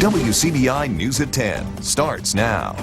WCBI News at 10 starts now.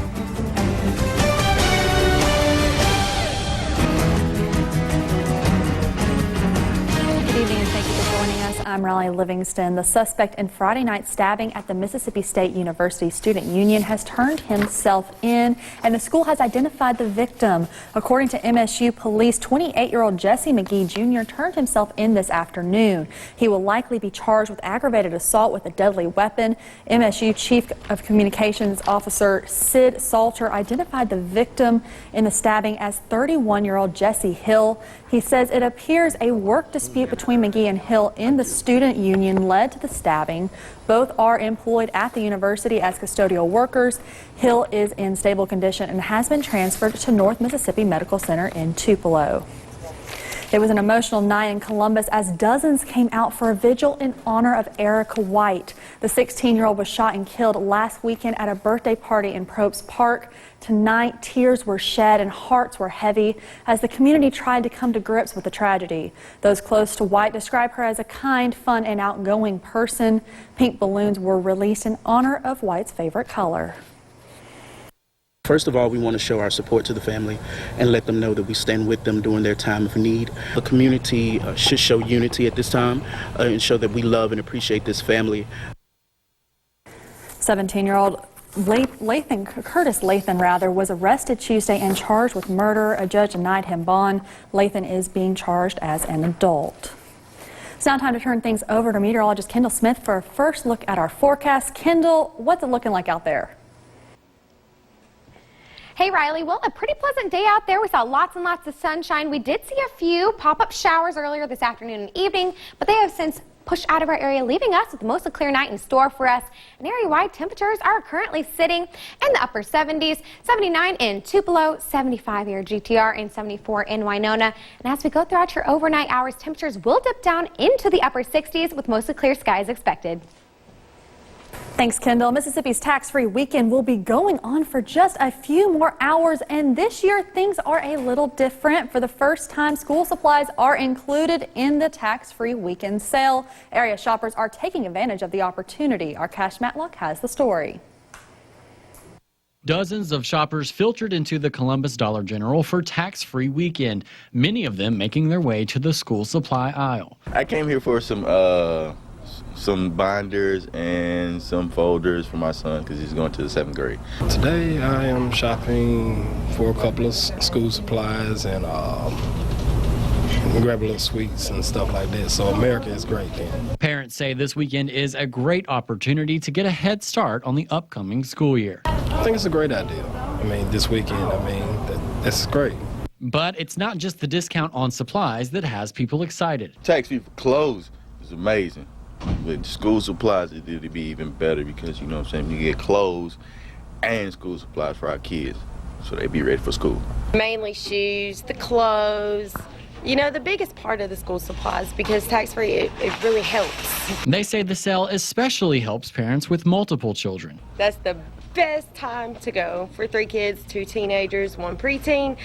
I'm Riley Livingston. The suspect in Friday night stabbing at the Mississippi State University Student Union has turned himself in, and the school has identified the victim. According to MSU police, 28-year-old Jesse McGee Jr. turned himself in this afternoon. He will likely be charged with aggravated assault with a deadly weapon. MSU Chief of Communications Officer Sid Salter identified the victim in the stabbing as 31-year-old Jesse Hill. He says it appears a work dispute between McGee and Hill in the student union led to the stabbing. Both are employed at the university as custodial workers. Hill is in stable condition and has been transferred to North Mississippi Medical Center in Tupelo. It was an emotional night in Columbus as dozens came out for a vigil in honor of Erica White. The 16-year-old was shot and killed last weekend at a birthday party in Probst Park. Tonight, tears were shed and hearts were heavy as the community tried to come to grips with the tragedy. Those close to White describe her as a kind, fun, and outgoing person. Pink balloons were released in honor of White's favorite color. First of all, we want to show our support to the family and let them know that we stand with them during their time of need. The community should show unity at this time and show that we love and appreciate this family. 17-year-old Curtis Lathan was arrested Tuesday and charged with murder. A judge denied him bond. Lathan is being charged as an adult. It's now time to turn things over to meteorologist Kendall Smith for a first look at our forecast. Kendall, what's it looking like out there? Hey Riley, well, a pretty pleasant day out there. We saw lots and lots of sunshine. We did see a few pop-up showers earlier this afternoon and evening, but they have since pushed out of our area, leaving us with mostly clear night in store for us. And area-wide temperatures are currently sitting in the upper 70s, 79 in Tupelo, 75 here GTR, and 74 in Winona. And as we go throughout your overnight hours, temperatures will dip down into the upper 60s with mostly clear skies expected. Thanks, Kendall. Mississippi's tax-free weekend will be going on for just a few more hours, and this year things are a little different. For the first time, school supplies are included in the tax-free weekend sale. Area shoppers are taking advantage of the opportunity. Our Cash Matlock has the story. Dozens of shoppers filtered into the Columbus Dollar General for tax-free weekend, many of them making their way to the school supply aisle. I came here for some binders and some folders for my son because he's going to the 7th grade. Today I am shopping for a couple of school supplies and grab a little sweets and stuff like that. So America is great then. Parents say this weekend is a great opportunity to get a head start on the upcoming school year. I think it's a great idea. I mean, this weekend, that's great. But it's not just the discount on supplies that has people excited. Tax-free for clothes is amazing. With school supplies, it'd be even better because, you know what I'm saying, you get clothes and school supplies for our kids so they be ready for school. Mainly shoes, the clothes, you know, the biggest part of the school supplies because tax-free, it really helps. They say the sale especially helps parents with multiple children. That's the best time to go for 3 kids, 2 teenagers, 1 preteen.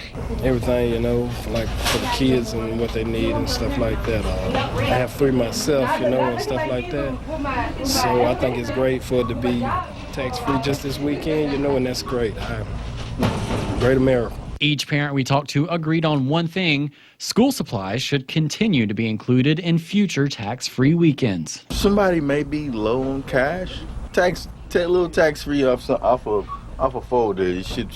Everything, you know, for the kids and what they need and stuff like that. I have 3 myself, you know, and stuff like that. So I think it's great for it to be tax-free just this weekend, you know, and that's great. Great America. Each parent we talked to agreed on one thing: school supplies should continue to be included in future tax-free weekends. Somebody may be low on cash. Take a little tax-free off a folder. It should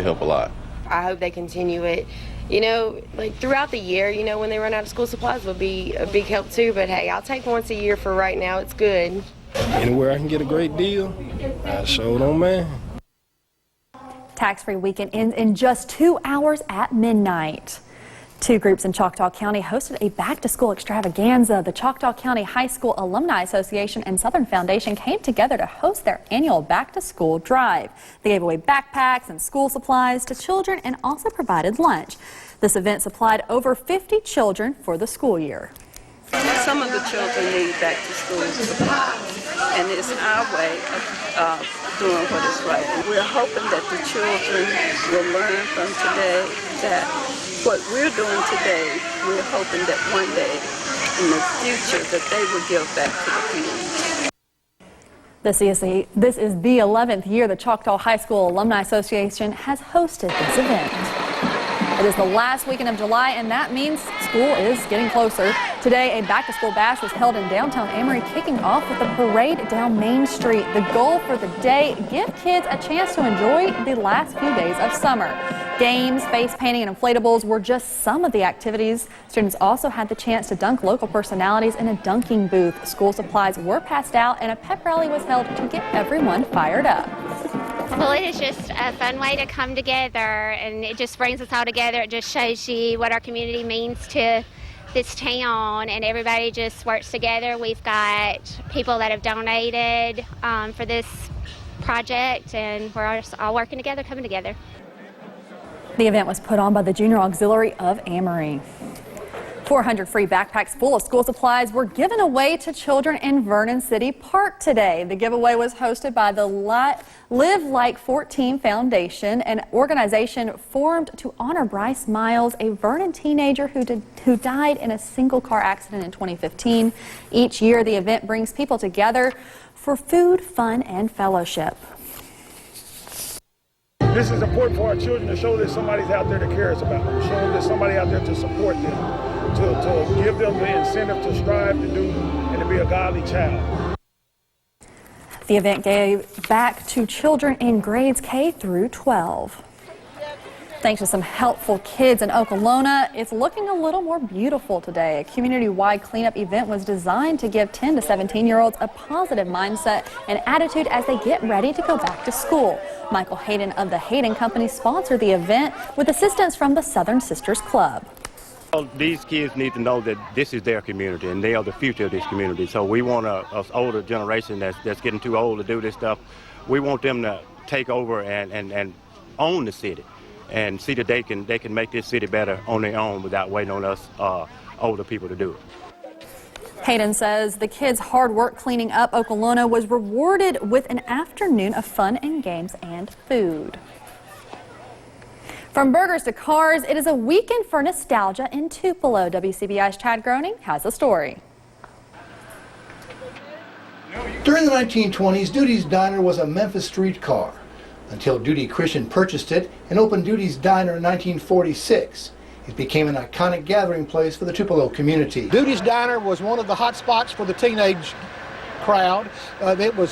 help a lot. I hope they continue it. You know, like throughout the year, you know, when they run out of school supplies would be a big help too. But hey, I'll take once a year for right now. It's good. Anywhere I can get a great deal, I sure don't mind. Tax-free weekend ends in just 2 hours at midnight. 2 groups in Choctaw County hosted a back-to-school extravaganza. The Choctaw County High School Alumni Association and Southern Foundation came together to host their annual back-to-school drive. They gave away backpacks and school supplies to children and also provided lunch. This event supplied over 50 children for the school year. Some of the children need back-to-school supplies, and it's our way of doing what is right. And we're hoping that the children will learn from today that what we're doing today, we're hoping that one day in the future that they will give back to the community. This is the 11th year the Choctaw High School Alumni Association has hosted this event. It is the last weekend of July, and that means school is getting closer. Today, a back-to-school bash was held in downtown Amory, kicking off with a parade down Main Street. The goal for the day, give kids a chance to enjoy the last few days of summer. Games, face painting, and inflatables were just some of the activities. Students also had the chance to dunk local personalities in a dunking booth. School supplies were passed out, and a pep rally was held to get everyone fired up. Well, it is just a fun way to come together, and it just brings us all together. It just shows you what our community means to this town, and everybody just works together. We've got people that have donated for this project, and we're just all working together, coming together. The event was put on by the Junior Auxiliary of Amory. 400 free backpacks full of school supplies were given away to children in Vernon City Park today. The giveaway was hosted by the Live Like 14 Foundation, an organization formed to honor Bryce Miles, a Vernon teenager who died in a single car accident in 2015. Each year, the event brings people together for food, fun, and fellowship. This is important for our children to show that somebody's out there that cares about them, show them there's somebody out there to support them, to give them the incentive to strive to do and to be a godly child. The event gave back to children in grades K through 12. Thanks to some helpful kids in Okolona, it's looking a little more beautiful today. A community-wide cleanup event was designed to give 10 to 17-year-olds a positive mindset and attitude as they get ready to go back to school. Michael Hayden of the Hayden Company sponsored the event with assistance from the Southern Sisters Club. These kids need to know that this is their community and they are the future of this community. So we want us older generation that's getting too old to do this stuff, we want them to take over and own the city and see that they can make this city better on their own without waiting on us older people to do it. Hayden says the kids' hard work cleaning up Okolona was rewarded with an afternoon of fun and games and food. From burgers to cars, it is a weekend for nostalgia in Tupelo. WCBI's Chad Groening has the story. During the 1920s, Duty's Diner was a Memphis streetcar until Duty Christian purchased it and opened Duty's Diner in 1946. It became an iconic gathering place for the Tupelo community. Duty's Diner was one of the hot spots for the teenage crowd. It was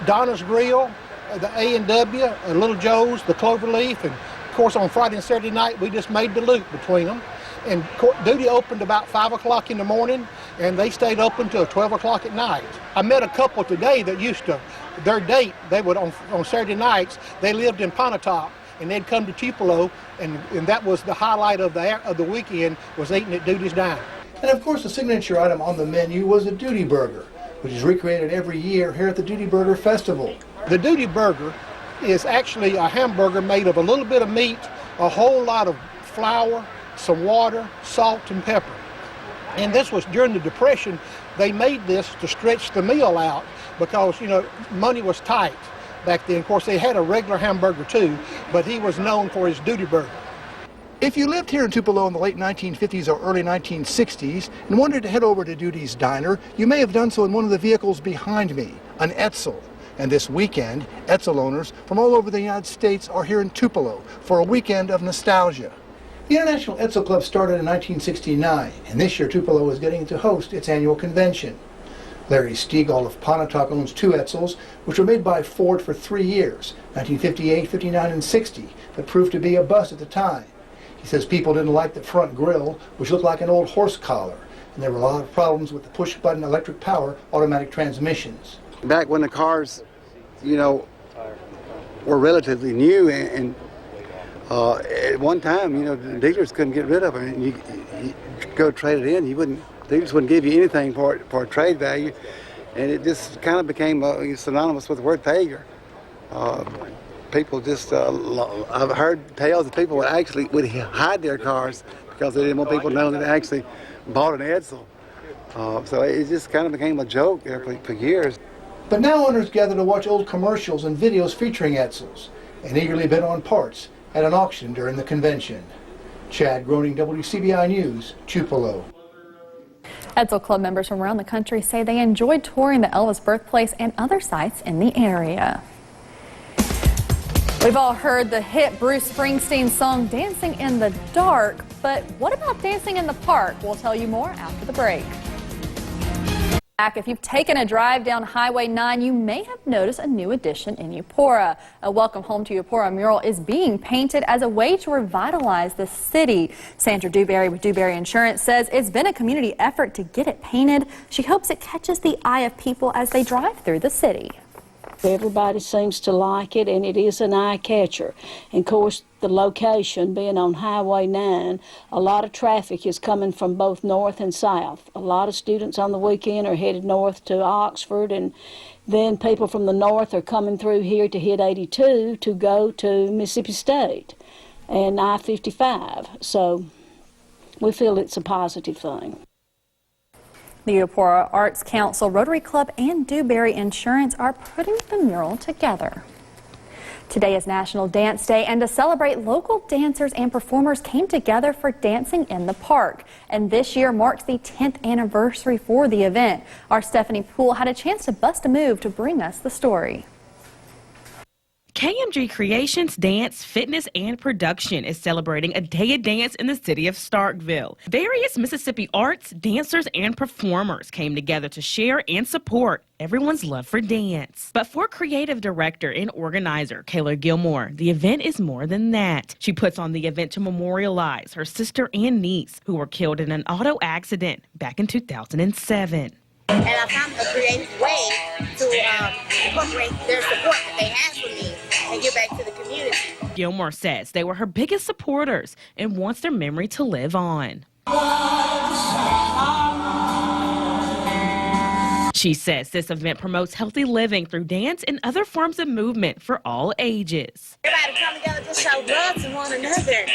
Donna's Grill, the A&W, Little Joe's, the Cloverleaf, and of course on Friday and Saturday night we just made the loop between them. And Duty opened about 5 o'clock in the morning and they stayed open till 12 o'clock at night. I met a couple today that used to, their date, they would on Saturday nights, they lived in Pontotoc and they'd come to Tupelo and that was the highlight of the weekend, was eating at Duty's Diner. And of course the signature item on the menu was a Duty Burger, which is recreated every year here at the Duty Burger Festival. The Duty Burger is actually a hamburger made of a little bit of meat, a whole lot of flour, some water, salt, and pepper. And this was during the Depression. They made this to stretch the meal out because, you know, money was tight back then. Of course, they had a regular hamburger too, but he was known for his Duty Burger. If you lived here in Tupelo in the late 1950s or early 1960s and wanted to head over to Duty's Diner, you may have done so in one of the vehicles behind me, an Etzel. And this weekend, Etzel owners from all over the United States are here in Tupelo for a weekend of nostalgia. The International Etzel Club started in 1969, and this year Tupelo is getting to host its annual convention. Larry Stegall of Pontotoc owns 2 Etzels, which were made by Ford for 3 years, 1958, 59, and 60, but proved to be a bust at the time. He says people didn't like the front grille, which looked like an old horse collar, and there were a lot of problems with the push-button electric power automatic transmissions. Back when the cars, you know, were relatively new, and at one time, you know, the dealers couldn't get rid of them. And you go trade it in, dealers wouldn't give you anything for a trade value, and it just kind of became synonymous with the word failure. People just, I've heard tales of people would hide their cars because they didn't want people to know that they actually bought an Edsel. So it just kind of became a joke there for years. But now owners gather to watch old commercials and videos featuring Edsels and eagerly bid on parts at an auction during the convention. Chad Groening, WCBI News, Tupelo. Edsel Club members from around the country say they enjoyed touring the Elvis birthplace and other sites in the area. We've all heard the hit Bruce Springsteen song Dancing in the Dark, but what about dancing in the park? We'll tell you more after the break. If you've taken a drive down Highway 9, you may have noticed a new addition in Eupora. A Welcome Home to Eupora mural is being painted as a way to revitalize the city. Sandra Dewberry with Dewberry Insurance says it's been a community effort to get it painted. She hopes it catches the eye of people as they drive through the city. Everybody seems to like it, and it is an eye catcher. And of course, the location being on Highway 9, a lot of traffic is coming from both north and south. A lot of students on the weekend are headed north to Oxford, and then people from the north are coming through here to hit 82 to go to Mississippi State and I-55. So we feel it's a positive thing. The Eupora Arts Council, Rotary Club, and Dewberry Insurance are putting the mural together. Today is National Dance Day, and to celebrate, local dancers and performers came together for Dancing in the Park. And this year marks the 10th anniversary for the event. Our Stephanie Poole had a chance to bust a move to bring us the story. KMG Creations Dance, Fitness, and Production is celebrating a day of dance in the city of Starkville. Various Mississippi arts, dancers, and performers came together to share and support everyone's love for dance. But for creative director and organizer Kayla Gilmore, the event is more than that. She puts on the event to memorialize her sister and niece who were killed in an auto accident back in 2007. And I found a creative way to incorporate their support that they had for me and give back to the community. Gilmore says they were her biggest supporters and wants their memory to live on. She says this event promotes healthy living through dance and other forms of movement for all ages. Everybody come together to show love to one another and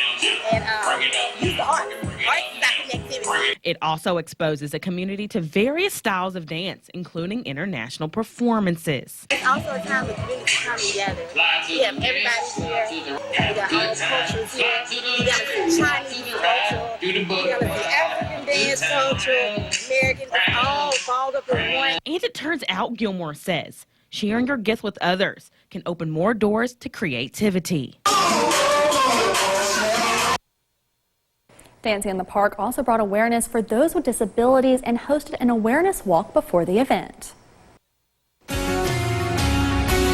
use the art. Art is about connectivity. It also exposes a community to various styles of dance, including international performances. It's also a time for community to come together. We have everybody here. We got all cultures here. We got the Chinese culture. We got the African dance culture, American, all balled up in one. And it turns out, Gilmore says, sharing your gifts with others can open more doors to creativity. Dancing in the Park also brought awareness for those with disabilities and hosted an awareness walk before the event.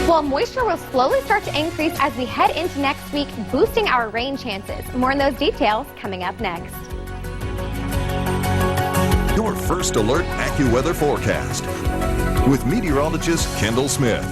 Well, moisture will slowly start to increase as we head into next week, boosting our rain chances. More on those details coming up next. Your first alert Accuweather forecast with meteorologist Kendall Smith.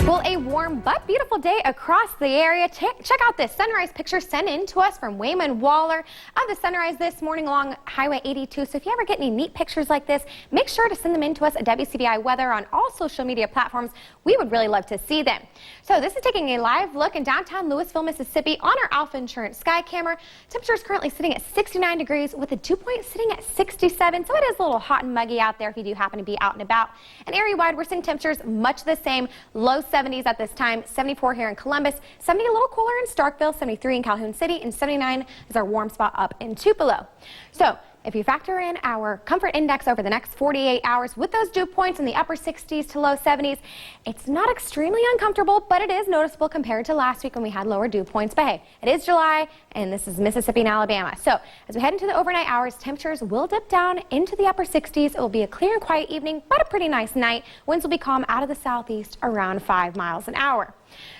Well, a warm but beautiful day across the area. Check out this sunrise picture sent in to us from Wayman Waller of the sunrise this morning along Highway 82. So if you ever get any neat pictures like this, make sure to send them in to us at WCBI Weather on all social media platforms. We would really love to see them. So this is taking a live look in downtown Louisville, Mississippi on our Alpha Insurance Sky Camera. Temperature is currently sitting at 69 degrees with the dew point sitting at 67. So it is a little hot and muggy out there if you do happen to be out and about. And area-wide, we're seeing temperatures much the same, low 70s at this time, 74 here in Columbus, 70 a little cooler in Starkville, 73 in Calhoun City, and 79 is our warm spot up in Tupelo. So if you factor in our comfort index over the next 48 hours with those dew points in the upper 60s to low 70s, it's not extremely uncomfortable, but it is noticeable compared to last week when we had lower dew points. But hey, it is July, and this is Mississippi and Alabama. So as we head into the overnight hours, temperatures will dip down into the upper 60s. It will be a clear and quiet evening, but a pretty nice night. Winds will be calm out of the southeast around 5 miles an hour.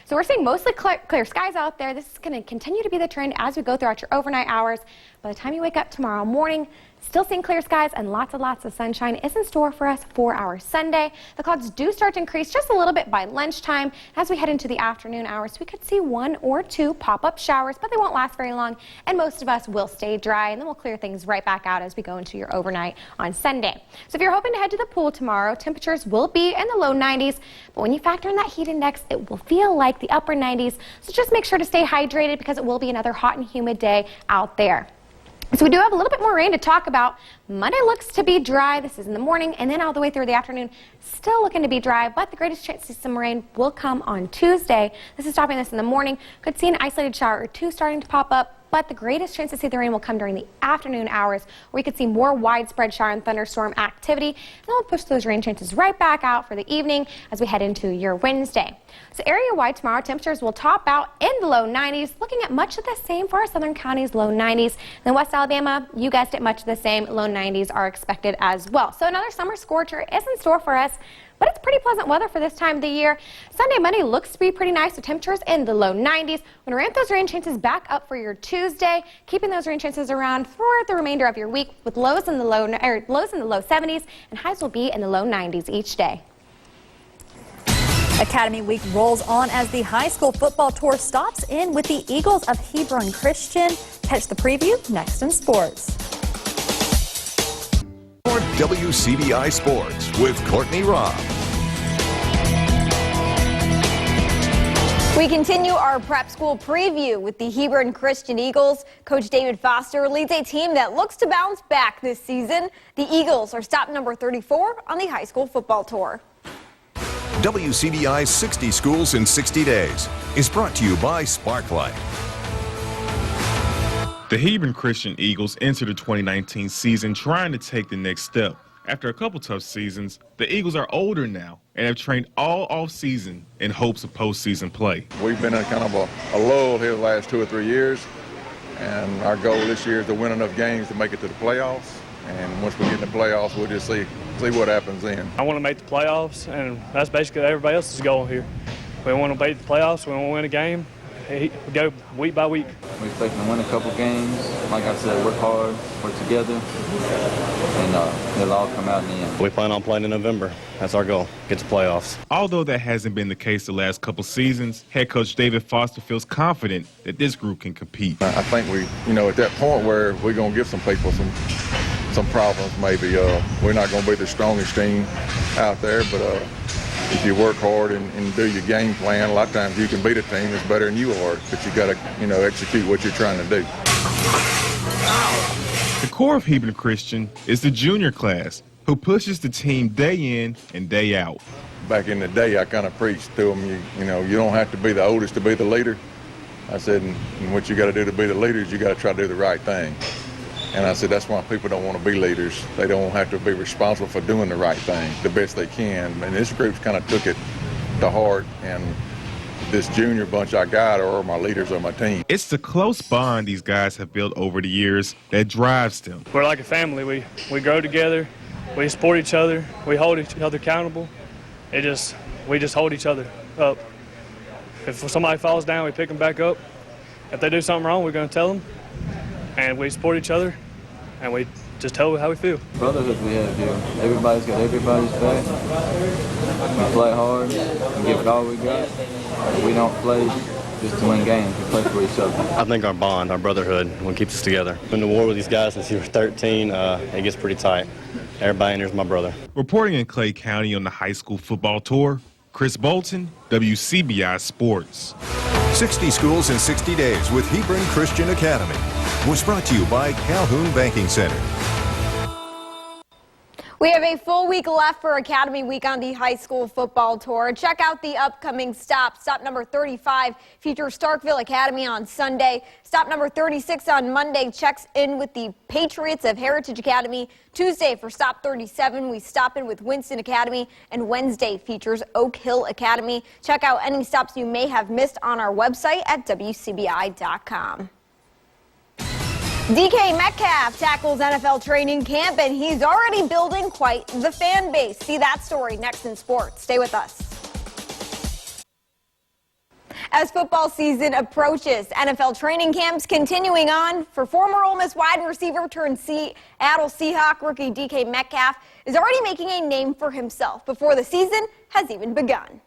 So we're seeing mostly clear skies out there. This is going to continue to be the trend as we go throughout your overnight hours. By the time you wake up tomorrow morning, still seeing clear skies and lots of sunshine is in store for us for our Sunday. The clouds do start to increase just a little bit by lunchtime. As we head into the afternoon hours, we could see 1 or 2 pop-up showers, but they won't last very long, and most of us will stay dry, and then we'll clear things right back out as we go into your overnight on Sunday. So if you're hoping to head to the pool tomorrow, temperatures will be in the low 90s, but when you factor in that heat index, it will feel like the upper 90s. So just make sure to stay hydrated because it will be another hot and humid day out there. So we do have a little bit more rain to talk about. Monday looks to be dry. This is in the morning and then all the way through the afternoon. Still looking to be dry, but the greatest chance of some rain will come on Tuesday. This is stopping this in the morning. Could see an isolated shower or 2 starting to pop up. but the greatest chance to see the rain will come during the afternoon hours, where we could see more widespread shower and thunderstorm activity. And then we'll push those rain chances right back out for the evening as we head into your Wednesday. So area-wide tomorrow, temperatures will top out in the low 90s, looking at much of the same for our southern counties, low 90s. In West Alabama, you guessed it, much of the same, low 90s are expected as well. So another summer scorcher is in store for us, but it's pretty pleasant weather for this time of the year. Sunday, Monday looks to be pretty nice, with temperatures in the low 90s. We're going to ramp those rain chances back up for your Tuesday, keeping those rain chances around for the remainder of your week, with lows in the low 70s, and highs will be in the low 90s each day. Academy Week rolls on as the high school football tour stops in with the Eagles of Hebron Christian. Catch the preview next in sports. WCBI Sports with Courtney Robb. We continue our prep school preview with the Hebron Christian Eagles. Coach David Foster leads a team that looks to bounce back this season. The Eagles are stop number 34 on the high school football tour. WCBI's 60 Schools in 60 Days is brought to you by Sparklight. The Hebron Christian Eagles enter the 2019 season trying to take the next step. After a couple tough seasons, the Eagles are older now and have trained all off-season in hopes of postseason play. We've been in kind of a lull here the last 2 or 3 years, and our goal this year is to win enough games to make it to the playoffs. And once we get in the playoffs, we'll just see what happens then. I want to make the playoffs, and that's basically everybody else's goal here. We want to beat the playoffs. We want to win a game. We go week by week. We're expecting to win a couple games. Like I said, work hard, work together, and it'll all come out in the end. We plan on playing in November. That's our goal, get to playoffs. Although that hasn't been the case the last couple seasons, head coach David Foster feels confident that this group can compete. I think we, at that point where we're going to give some people some problems maybe. We're not going to be the strongest team out there, but if you work hard and do your game plan, a lot of times you can beat a team that's better than you are, but you got to, execute what you're trying to do. The core of Hebron Christian is the junior class, who pushes the team day in and day out. Back in the day, I kind of preached to them, you don't have to be the oldest to be the leader. I said, and what you got to do to be the leader is you got to try to do the right thing. And I said, that's why people don't want to be leaders. They don't have to be responsible for doing the right thing the best they can. And this group's kind of took it to heart, and this junior bunch I got are my leaders on my team. It's the close bond these guys have built over the years that drives them. We're like a family. We grow together. We support each other. We hold each other accountable. We just hold each other up. If somebody falls down, we pick them back up. If they do something wrong, we're going to tell them. And we support each other, and we just tell how we feel. Brotherhood we have here. Everybody's got everybody's back. We play hard and give it all we got. We don't play just to win games. We play for each other. I think our bond, our brotherhood, will keep us together. Been to war with these guys since we were 13. It gets pretty tight. Everybody in here's my brother. Reporting in Clay County on the high school football tour, Chris Bolton, WCBI Sports. 60 Schools in 60 Days with Hebron Christian Academy was brought to you by Calhoun Banking Center. We have a full week left for Academy Week on the high school football tour. Check out the upcoming stops. Stop number 35 features Starkville Academy on Sunday. Stop number 36 on Monday checks in with the Patriots of Heritage Academy. Tuesday for stop 37, we stop in with Winston Academy, and Wednesday features Oak Hill Academy. Check out any stops you may have missed on our website at WCBI.com. DK Metcalfe tackles NFL training camp, and he's already building quite the fan base. See that story next in sports. Stay with us. As football season approaches, NFL training camps continuing on. For former Ole Miss wide receiver turned Seattle Seahawk rookie DK Metcalfe is already making a name for himself before the season has even begun.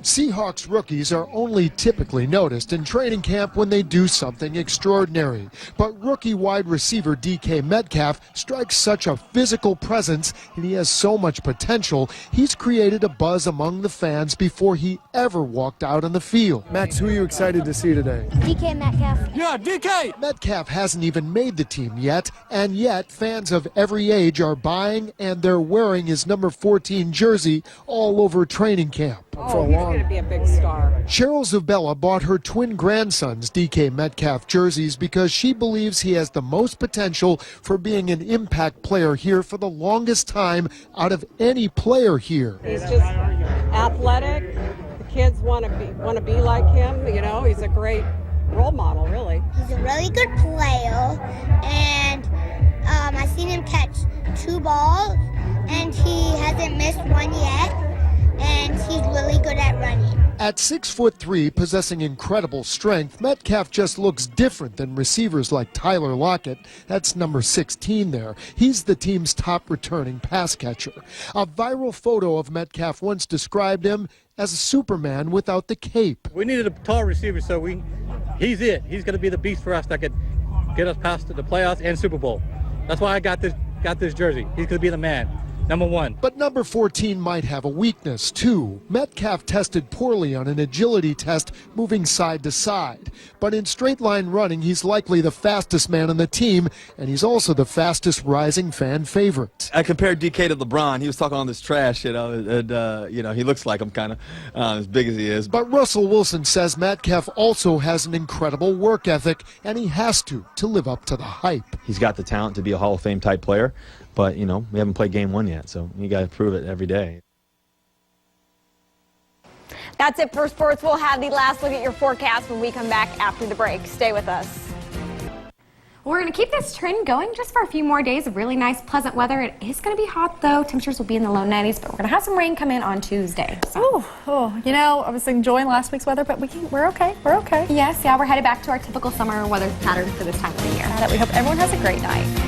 Seahawks rookies are only typically noticed in training camp when they do something extraordinary. But rookie wide receiver DK Metcalfe strikes such a physical presence, and he has so much potential, he's created a buzz among the fans before he ever walked out on the field. Max, who are you excited to see today? DK Metcalfe. Yeah, DK! Metcalfe hasn't even made the team yet, and yet fans of every age are buying and they're wearing his number 14 jersey all over training camp. For a long long. He's going to be a big star. Cheryl Zubella bought her twin grandsons DK Metcalfe jerseys because she believes he has the most potential for being an impact player here for the longest time out of any player here. He's just athletic. The kids want to be like him. You know, he's a great role model, really. He's a really good player, and I've seen him catch 2 balls, and he hasn't missed one yet, and he's really good at running. At 6'3", possessing incredible strength, Metcalfe just looks different than receivers like Tyler Lockett. That's number 16 there. He's the team's top returning pass catcher. A viral photo of Metcalfe once described him as a Superman without the cape. We needed a tall receiver, so he's it. He's going to be the beast for us that could get us past the playoffs and Super Bowl. That's why I got this jersey. He's going to be the man. Number 1. But number 14 might have a weakness, too. Metcalfe tested poorly on an agility test, moving side to side. But in straight line running, he's likely the fastest man on the team, and he's also the fastest rising fan favorite. I compared DK to LeBron. He was talking all this trash, and he looks like him kind of as big as he is. But Russell Wilson says Metcalfe also has an incredible work ethic, and he has to live up to the hype. He's got the talent to be a Hall of Fame type player. But, we haven't played game 1 yet, so you got to prove it every day. That's it for sports. We'll have the last look at your forecast when we come back after the break. Stay with us. We're going to keep this trend going just for a few more days of really nice, pleasant weather. It is going to be hot, though. Temperatures will be in the low 90s, but we're going to have some rain come in on Tuesday. So. I was enjoying last week's weather, but we're okay. We're okay. Yes, we're headed back to our typical summer weather pattern for this time of the year. We hope everyone has a great night.